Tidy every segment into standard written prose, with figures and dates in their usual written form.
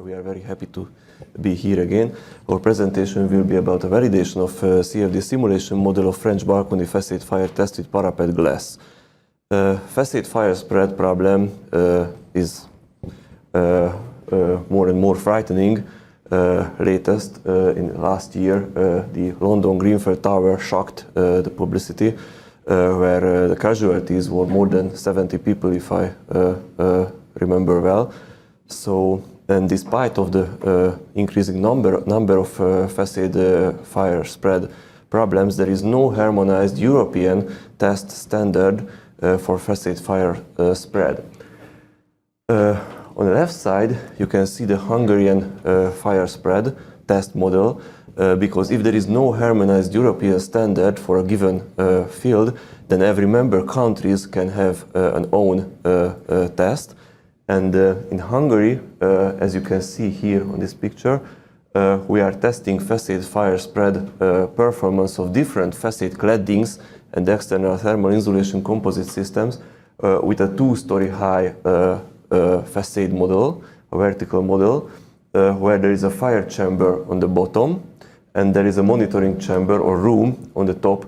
We are very happy to be here again. Our presentation will be about a validation of CFD simulation model of French balcony facade fire test with parapet glass. Facade fire spread problem is more and more frightening. Latest, in last year, the London Grenfell Tower shocked the publicity, where the casualties were more than 70 people, if I remember well. So, and despite of the increasing number of facade fire spread problems, there is no harmonized European test standard for facade fire spread. On the left side, you can see the Hungarian fire spread test model, because if there is no harmonized European standard for a given field, then every member countries can have an own test. And in Hungary, as you can see here on this picture, we are testing facade fire spread performance of different facade claddings and external thermal insulation composite systems with a two-story high facade model, a vertical model, where there is a fire chamber on the bottom and there is a monitoring chamber or room on the top,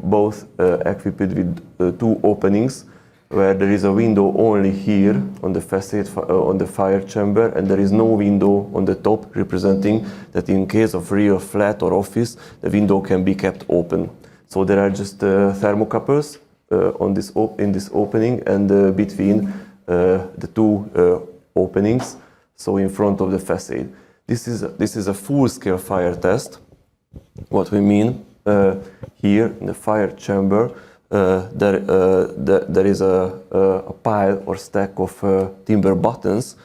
both equipped with two openings, where there is a window only here on the facade, on the fire chamber, and there is no window on the top, representing that in case of real flat or office, the window can be kept open. So there are just thermocouples in this opening and between the two openings, so in front of the facade. This is a full-scale fire test. What we mean here in the fire chamber, there is a pile or stack of timber buttons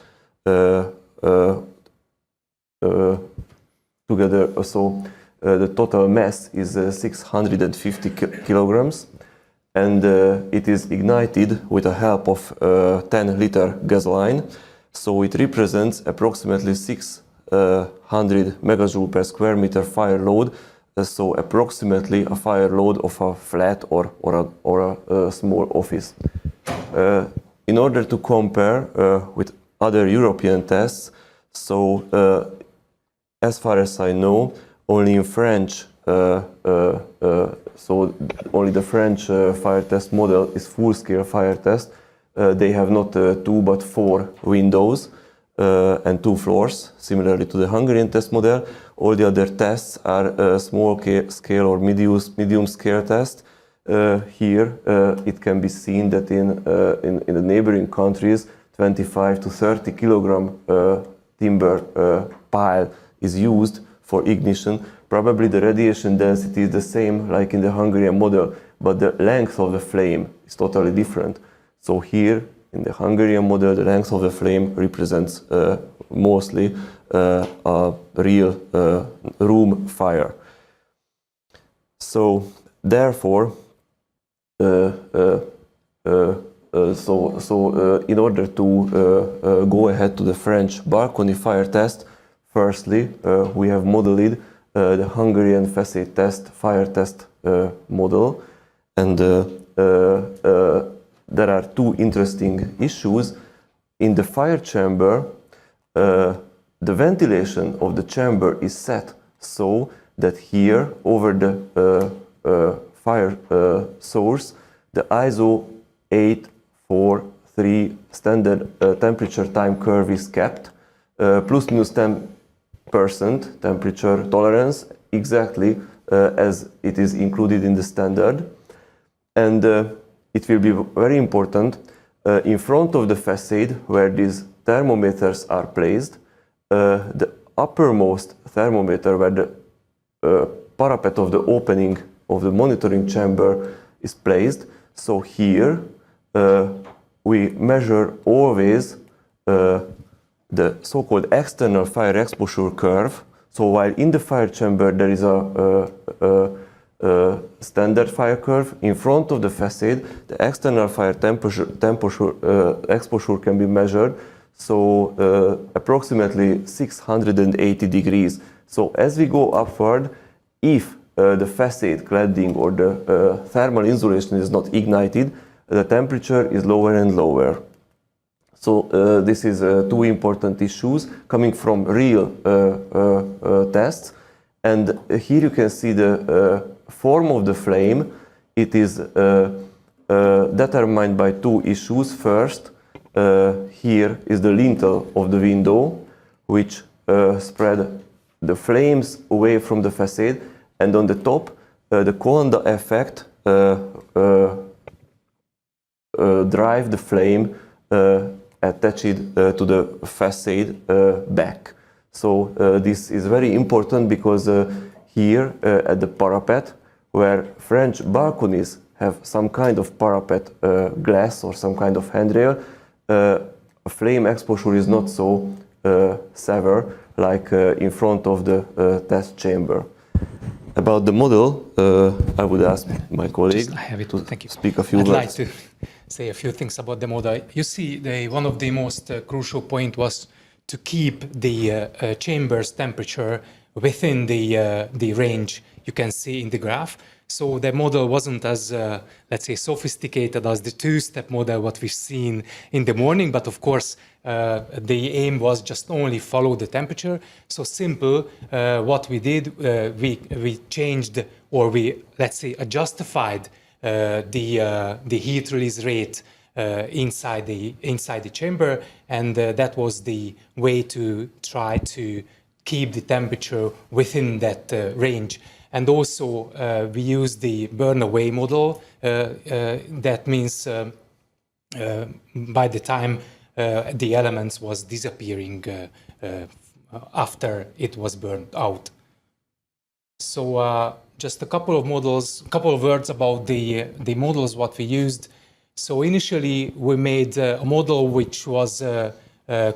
together. So the total mass is 650 kilograms, and it is ignited with the help of 10-liter gasoline. So it represents approximately 600 megajoule per square meter fire load. So approximately a fire load of a flat or a small office. In order to compare with other European tests, so as far as I know, only in French, so only the French fire test model is full-scale fire test. They have not 2 but 4 windows and 2 floors, similarly to the Hungarian test model. All the other tests are small scale or medium scale tests. Here it can be seen that in the neighboring countries, 25 to 30 kilogram timber pile is used for ignition. Probably the radiation density is the same like in the Hungarian model, but the length of the flame is totally different. So here in the Hungarian model, the length of the flame represents mostly a real room fire. So therefore, in order to go ahead to the French balcony fire test, firstly we have modeled the Hungarian facade test fire test model, and there are two interesting issues. In the fire chamber, the ventilation of the chamber is set so that here, over the fire source, the ISO 843 standard temperature time curve is kept, plus minus 10% temperature tolerance, exactly as it is included in the standard. And it will be very important in front of the facade, where these thermometers are placed, the uppermost thermometer, where the parapet of the opening of the monitoring chamber is placed. So here we measure always the so-called external fire exposure curve. So while in the fire chamber there is a standard fire curve, in front of the facade the external fire exposure can be measured, so approximately 680 degrees. So as we go upward, if the facade cladding or the thermal insulation is not ignited, the temperature is lower and lower. So this is two important issues coming from real tests. And here you can see the form of the flame. It is determined by two issues. First, here is the lintel of the window, which spread the flames away from the facade, and on the top, the Coanda effect drive the flame attached to the facade back. So this is very important because here at the parapet, where French balconies have some kind of parapet glass or some kind of handrail, flame exposure is not so severe like in front of the test chamber. About the model, I would ask my colleague to speak a few words. I'd like to say a few things about the model. You see, one of the most crucial points was to keep the chamber's temperature within the range you can see in the graph. So the model wasn't as, let's say, sophisticated as the two-step model what we've seen in the morning, but of course the aim was just only follow the temperature. So simple, what we did, we changed, or we, let's say, justified the heat release rate inside the chamber, and that was the way to try to keep the temperature within that range. And also we used the burn-away model. That means by the time the elements was disappearing after it was burned out. So just a couple of words about the models what we used. So initially we made a model which was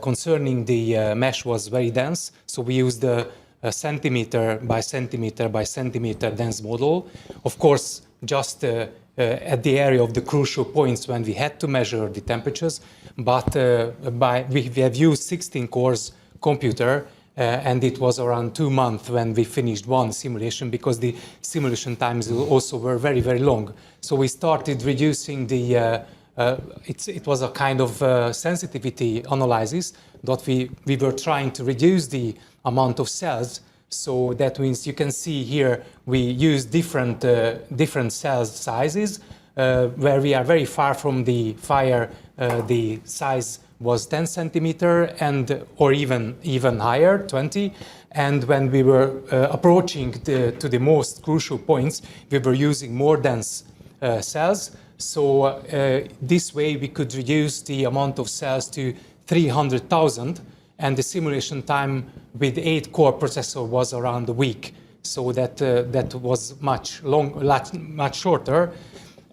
concerning the mesh was very dense. So we used a centimeter by centimeter by centimeter dense model. Of course, just at the area of the crucial points when we had to measure the temperatures, but we have used 16 cores computer, and it was around 2 months when we finished one simulation, because the simulation times also were very, very long. So we started reducing the, it was a kind of sensitivity analysis that we were trying to reduce the amount of cells. So that means you can see here we use different cell sizes where we are very far from the fire. The size was 10 centimeter and or even higher, 20. And when we were approaching to the most crucial points, we were using more dense cells. So this way we could reduce the amount of cells to 300,000, and the simulation time with 8-core processor was around a week. So that was much shorter.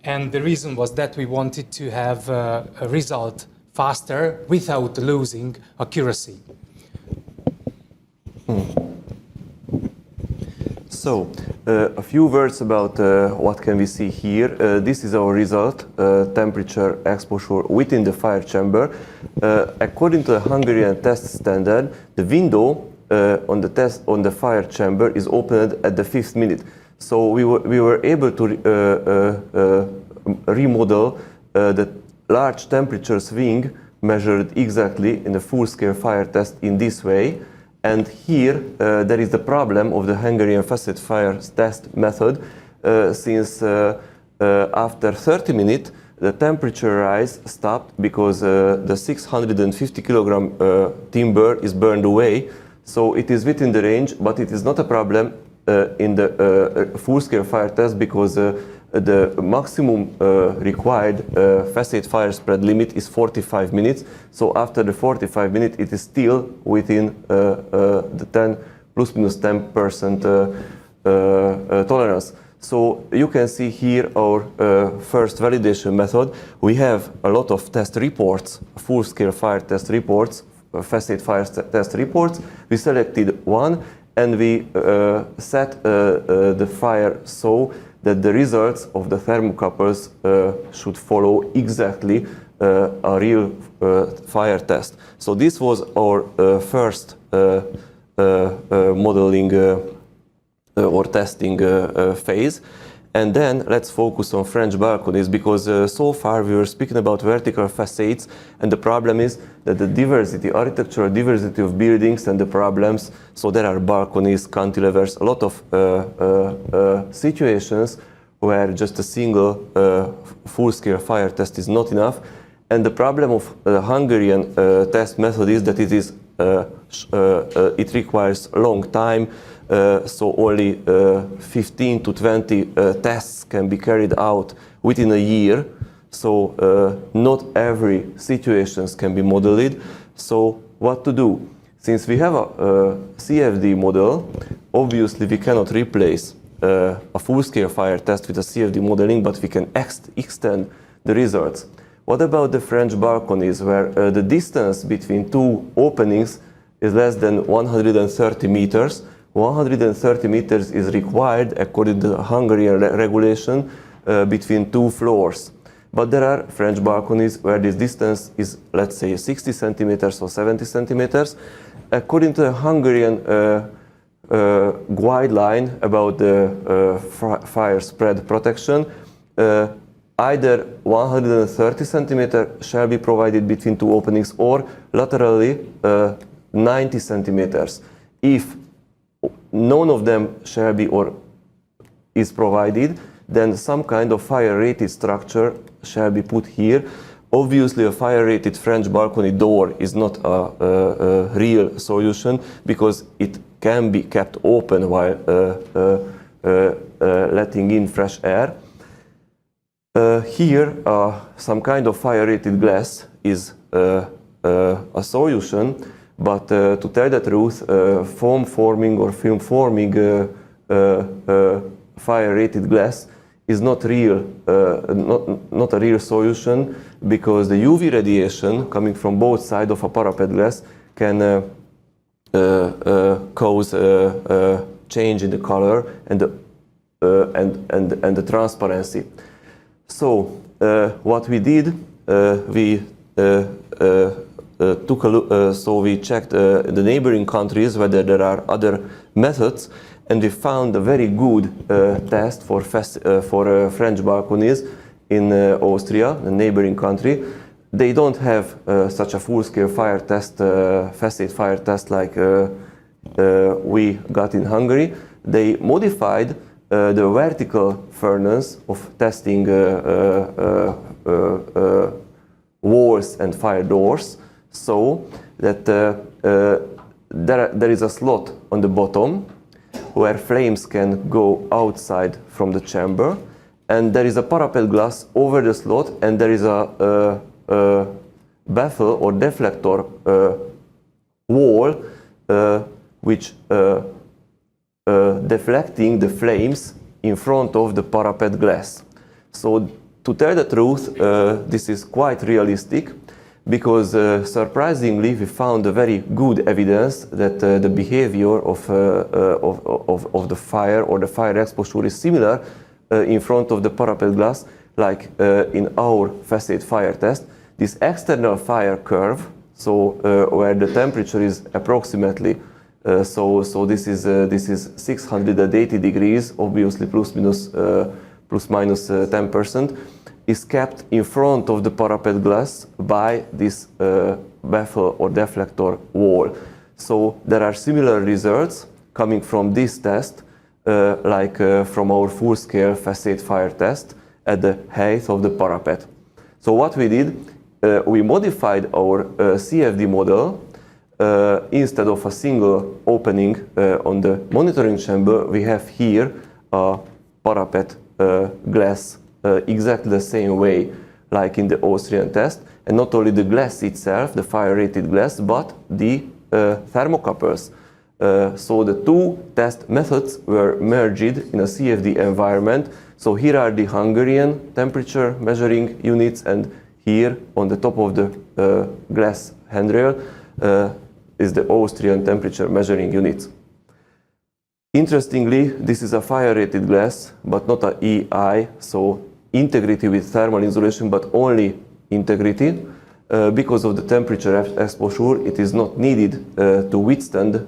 And the reason was that we wanted to have a result faster without losing accuracy. So, a few words about what can we see here. This is our result, temperature exposure within the fire chamber. According to the Hungarian test standard, the window on the fire chamber is opened at the 5th minute. So we were able to remodel the large temperature swing measured exactly in the full-scale fire test in this way. And here there is the problem of the Hungarian facade fire test method, since after 30 minutes the temperature rise stopped because the 650 kilogram timber is burned away. So it is within the range, but it is not a problem in the full-scale fire test, because the maximum required facade fire spread limit is 45 minutes. So after the 45 minutes, it is still within the 10 plus minus 10% tolerance. So you can see here our first validation method. We have a lot of test reports, full-scale fire test reports, facade fire test reports. We selected one, and we set the fire so that the results of the thermocouples should follow exactly a real fire test. So this was our first modeling or testing phase. And then let's focus on French balconies, because so far we were speaking about vertical facades, and the problem is that the diversity, architectural diversity of buildings and the problems, so there are balconies, cantilevers, a lot of situations where just a single full-scale fire test is not enough. And the problem of the Hungarian test method is that it requires a long time. So only 15 to 20 tests can be carried out within a year. So not every situations can be modeled. So what to do? Since we have a CFD model, obviously we cannot replace a full-scale fire test with a CFD modeling, but we can extend the results. What about the French balconies, where the distance between two openings is less than 130 meters? 130 meters is required according to the Hungarian regulation between two floors. But there are French balconies where this distance is, let's say, 60 centimeters or 70 centimeters. According to the Hungarian guideline about the fire spread protection, either 130 centimeters shall be provided between two openings, or laterally 90 centimeters. If none of them shall be or is provided, then some kind of fire-rated structure shall be put here. Obviously, a fire-rated French balcony door is not a real solution, because it can be kept open while letting in fresh air. Here, some kind of fire-rated glass is a solution. But to tell the truth, foam forming or film forming fire-rated glass is not real, not a real solution, because the UV radiation coming from both sides of a parapet glass can cause change in the color and the transparency. So what we did, we took a look, so we checked the neighboring countries whether there are other methods, and we found a very good test for French balconies in Austria, the neighboring country. They don't have such a full-scale fire test, facade fire test like we got in Hungary. They modified the vertical furnace of testing walls and fire doors, so that there is a slot on the bottom where flames can go outside from the chamber, and there is a parapet glass over the slot, and there is a baffle or deflector wall which deflecting the flames in front of the parapet glass. So to tell the truth, this is quite realistic, because surprisingly we found a very good evidence that the behavior of the fire or the fire exposure is similar in front of the parapet glass, like in our facade fire test. This external fire curve, so where the temperature is approximately so this is 680 degrees, obviously plus minus 10%, is kept in front of the parapet glass by this baffle or deflector wall. So there are similar results coming from this test, like from our full-scale facade fire test at the height of the parapet. So what we did, we modified our CFD model. Instead of a single opening on the monitoring chamber, we have here a parapet glass exactly the same way like in the Austrian test, and not only the glass itself, the fire-rated glass, but the thermocouples. So the two test methods were merged in a CFD environment. So here are the Hungarian temperature measuring units, and here on the top of the glass handrail is the Austrian temperature measuring units. Interestingly, this is a fire-rated glass, but not a EI, so integrity with thermal insulation, but only integrity. Because of the temperature exposure, it is not needed to withstand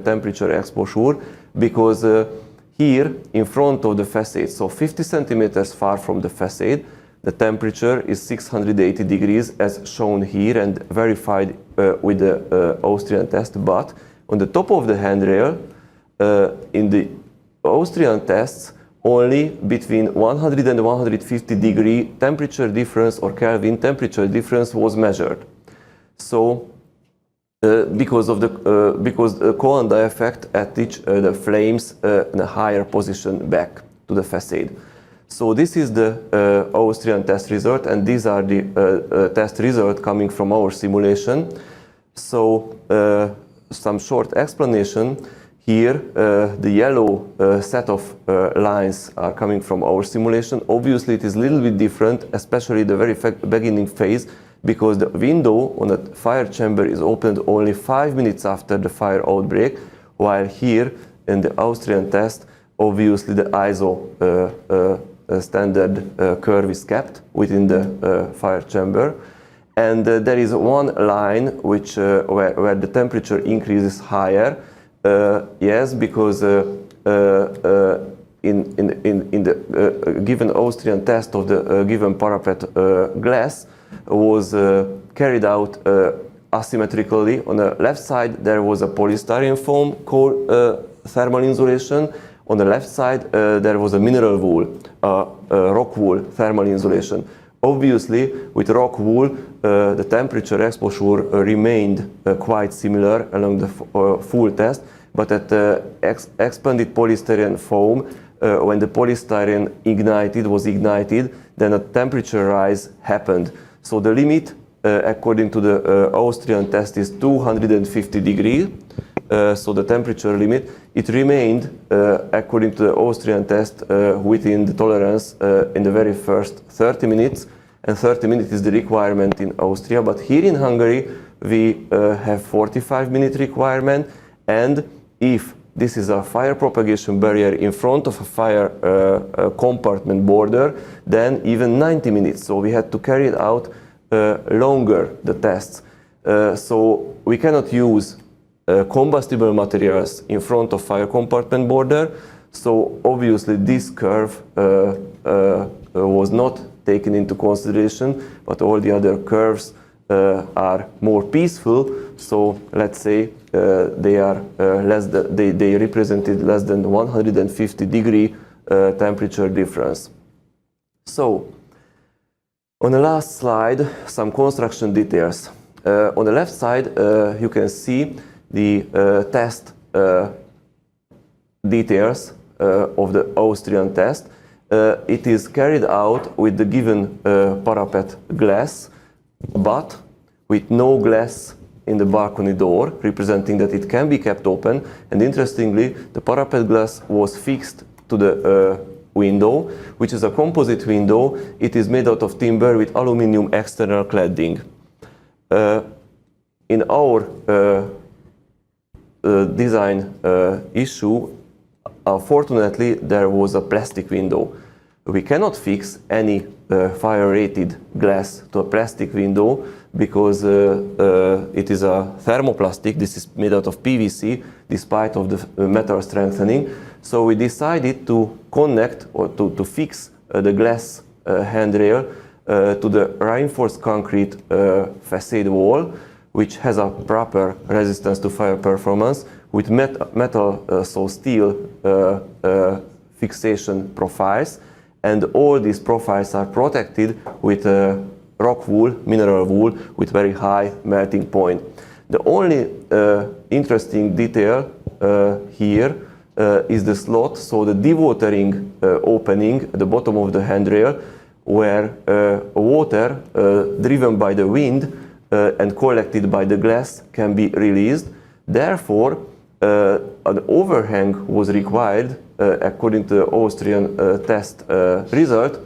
temperature exposure, because here in front of the facade, so 50 centimeters far from the facade, the temperature is 680 degrees as shown here and verified with the Austrian test. But on the top of the handrail, in the Austrian tests, only between 100 and 150 degree temperature difference or Kelvin temperature difference was measured. So because the Coanda effect at which the flames in a higher position back to the facade. So this is the Austrian test result, and these are the test results coming from our simulation. So some short explanation. Here, the yellow set of lines are coming from our simulation. Obviously, it is a little bit different, especially the very beginning phase, because the window on the fire chamber is opened only 5 minutes after the fire outbreak, while here in the Austrian test, obviously the ISO standard curve is kept within the fire chamber. And there is one line which, where the temperature increases higher. Yes, because in the given Austrian test of the given parapet glass was carried out asymmetrically. On the left side there was a polystyrene foam called thermal insulation. On the left side there was a mineral wool, rock wool thermal insulation. Obviously, with rock wool, the temperature exposure remained quite similar along the full test, but at expanded polystyrene foam, when the polystyrene was ignited, then a temperature rise happened. So the limit, according to the Austrian test, is 250 degrees. So the temperature limit, it remained, according to the Austrian test, within the tolerance in the very first 30 minutes, and 30 minutes is the requirement in Austria. But here in Hungary, we have 45-minute requirement, and if this is a fire propagation barrier in front of a fire compartment border, then even 90 minutes. So we had to carry it out longer, the tests. So we cannot use combustible materials in front of fire compartment border. So obviously this curve was not taken into consideration, but all the other curves are more peaceful. So let's say they are they represented less than 150 degree temperature difference. So on the last slide, some construction details. On the left side, you can see the test details of the Austrian test. It is carried out with the given parapet glass, but with no glass in the balcony door, representing that it can be kept open. And interestingly, the parapet glass was fixed to the window, which is a composite window. It is made out of timber with aluminium external cladding. In our design issue, unfortunately, there was a plastic window. We cannot fix any fire-rated glass to a plastic window because it is a thermoplastic. This is made out of PVC, despite of the metal strengthening. So we decided to connect or to fix the glass handrail to the reinforced concrete facade wall, which has a proper resistance to fire performance with metal, so steel fixation profiles. And all these profiles are protected with rock wool, mineral wool, with very high melting point. The only interesting detail here is the slot, so the dewatering opening at the bottom of the handrail, where water driven by the wind and collected by the glass can be released. Therefore, an overhang was required, according to the Austrian test result,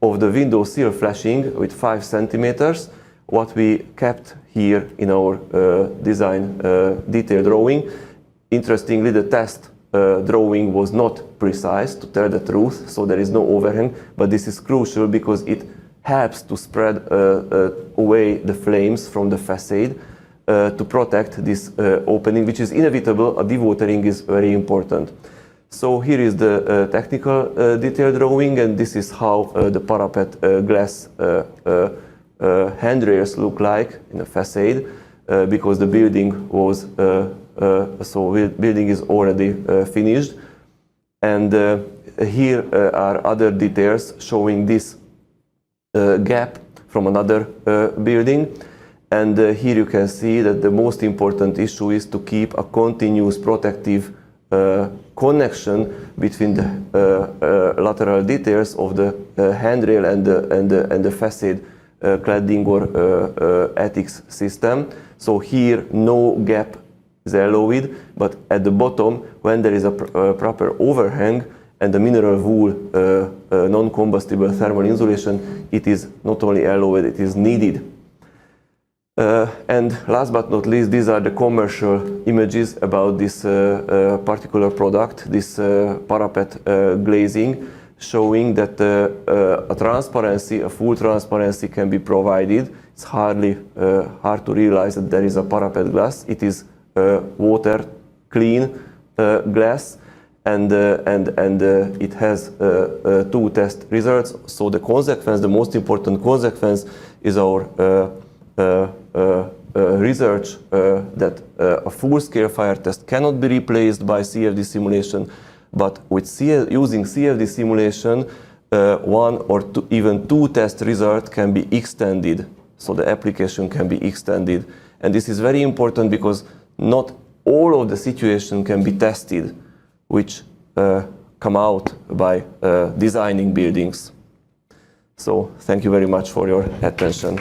of the window sill flashing with 5 centimeters, what we kept here in our design detail drawing. Interestingly, the test drawing was not precise, to tell the truth, so there is no overhang, but this is crucial because it helps to spread away the flames from the facade to protect this opening, which is inevitable. A dewatering is very important. So here is the technical detail drawing, and this is how the parapet glass handrails look like in a facade, because the building was building is already finished. And here are other details showing this gap from another building. And here you can see that the most important issue is to keep a continuous protective connection between the lateral details of the handrail and the facade cladding or attics system. So here no gap is allowed, but at the bottom, when there is a proper overhang and the mineral wool non-combustible thermal insulation, it is not only allowed, it is needed. And last but not least, these are the commercial images about this particular product, this parapet glazing, showing that a transparency, a full transparency can be provided. It's hardly hard to realize that there is a parapet glass. It is water clean glass, and it has two test results. So the consequence, the most important consequence, is our research that a full-scale fire test cannot be replaced by CFD simulation, but with using CFD simulation, one or even two test results can be extended, so the application can be extended. And this is very important because not all of the situation can be tested, which come out by designing buildings. So thank you very much for your attention.